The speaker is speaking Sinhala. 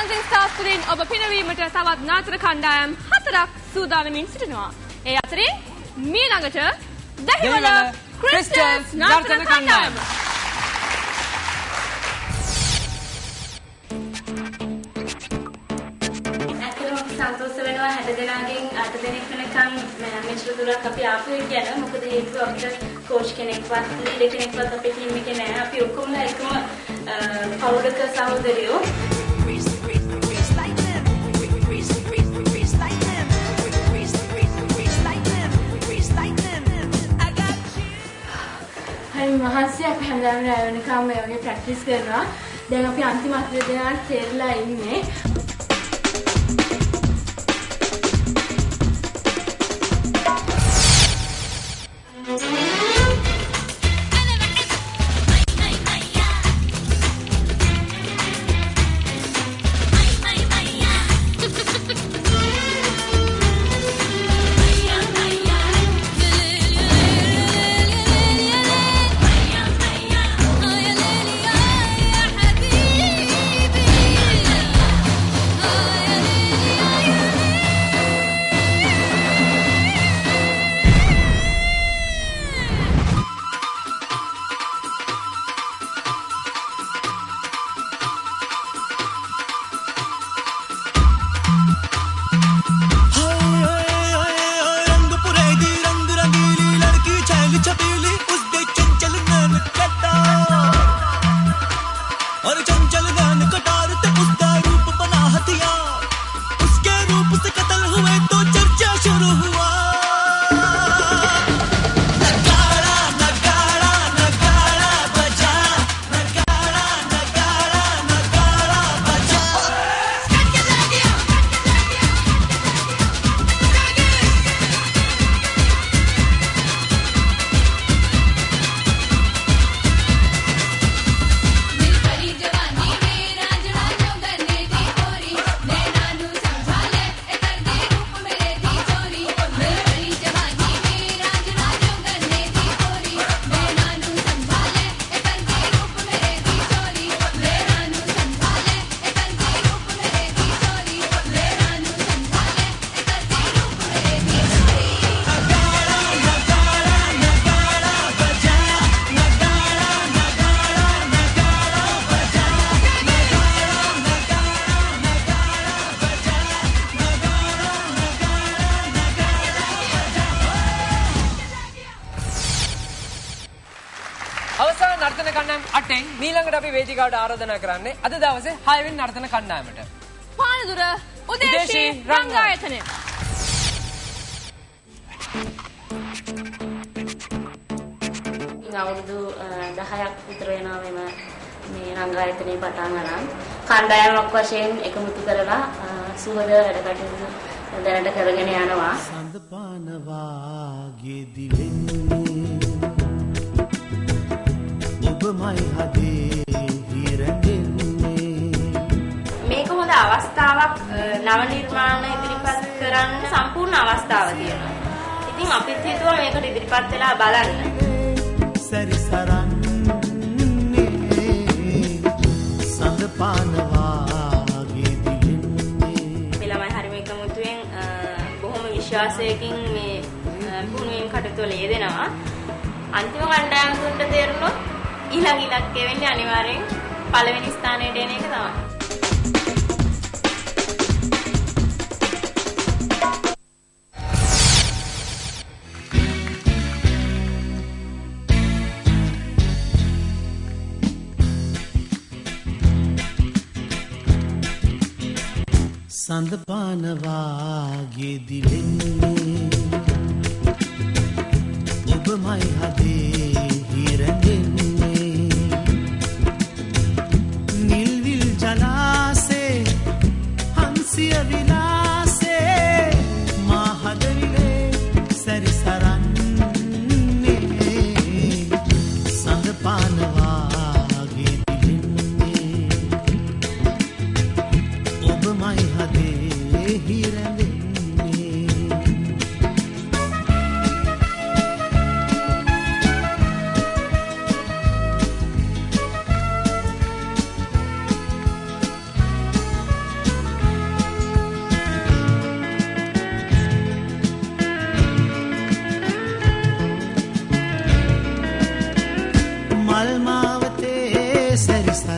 Rising Stars තුලින් ඔබ පිනවීමට තවත් නාටක කණ්ඩායම් 4ක් සූදානමින් සිටිනවා. ඒ අතරින් මීළඟට දෙහිවල ක්‍රිස්ටල්ස් නාටක කණ්ඩායම. සන්තෝෂ වෙනවා 60 දෙනාගෙන් 8 දෙනෙක් වෙනකන් මෙච්චර දුරක් අපි ආපු එක ගැන. මොකද හේතුව අපිට කෝච් කෙනෙක්වත් ලීඩර් කෙනෙක්වත් අපේ ටීම් එකේ නැහැ. අපි ඔක්කොම එකම පෞද්ගලික සහෝදරයෝ. හරි මහන්සිය අපි හැමදාම රැ වෙනකම් මේ වගේ ප්‍රැක්ටිස් කරනවා. දැන් අපි අන්තිම 8 දෙනාට තේරලා ඉන්නේ. අවසාන නර්තන කණ්ඩායම් 8න් ඊළඟට අපි වේදිකාවට ආරාධනා කරන්නේ අද දවසේ 6 වෙනි නර්තන කණ්ඩායමට. පානදුර උදේශී රංගායතනය. අවුරුදු 10ක් විතර වෙනවා මේ රංගායතනයේ පටන් ගන්න. කණ්ඩායමක් වශයෙන් එකමුතු කරලා සුවද වැඩ කටයුතු දැනට කරගෙන යනවා. සඳපාන වාගේ දිලෙන්නේ ඔබමයි හදේ හිරෙන්නේ. මේක හොඳ අවස්ථාවක් නව නිර්මාණ ඉදිරිපත් කරන්න සම්පූර්ණ අවස්ථාව තියෙනවා. ඉතින් අපිත් හිතුවා මේකට ඉදිරිපත් වෙලා බලන්න. සැරිසරන්නේ සඳපාන වාගේ දිලෙන්නේ. ළමයි හරිම එකමුතුවෙන් බොහොම විශ්වාසයකින් මේ පුහුණුවීම් කටයුතු වල යෙදෙනවා. අන්තිම කණ්ඩායම තුන්ට තේරුණොත් ඊළඟ ඉලක්කය වෙන්නේ අනිවාර්යෙන් පළවෙනි ස්ථානයට එන එක තමයි. සඳපාන වාගේ දිලෙන්නේ ඔබමයි හදේ හිරෙන්නේ. නිල්විල් ජලාසේ හංසිය විලාසේ මා හදවිලේ සැරිසරන්නේ සඳපාන වාගේ දිලෙන්නේ ඔබමයි හදේ හිරෙන්නේ. සැරිසර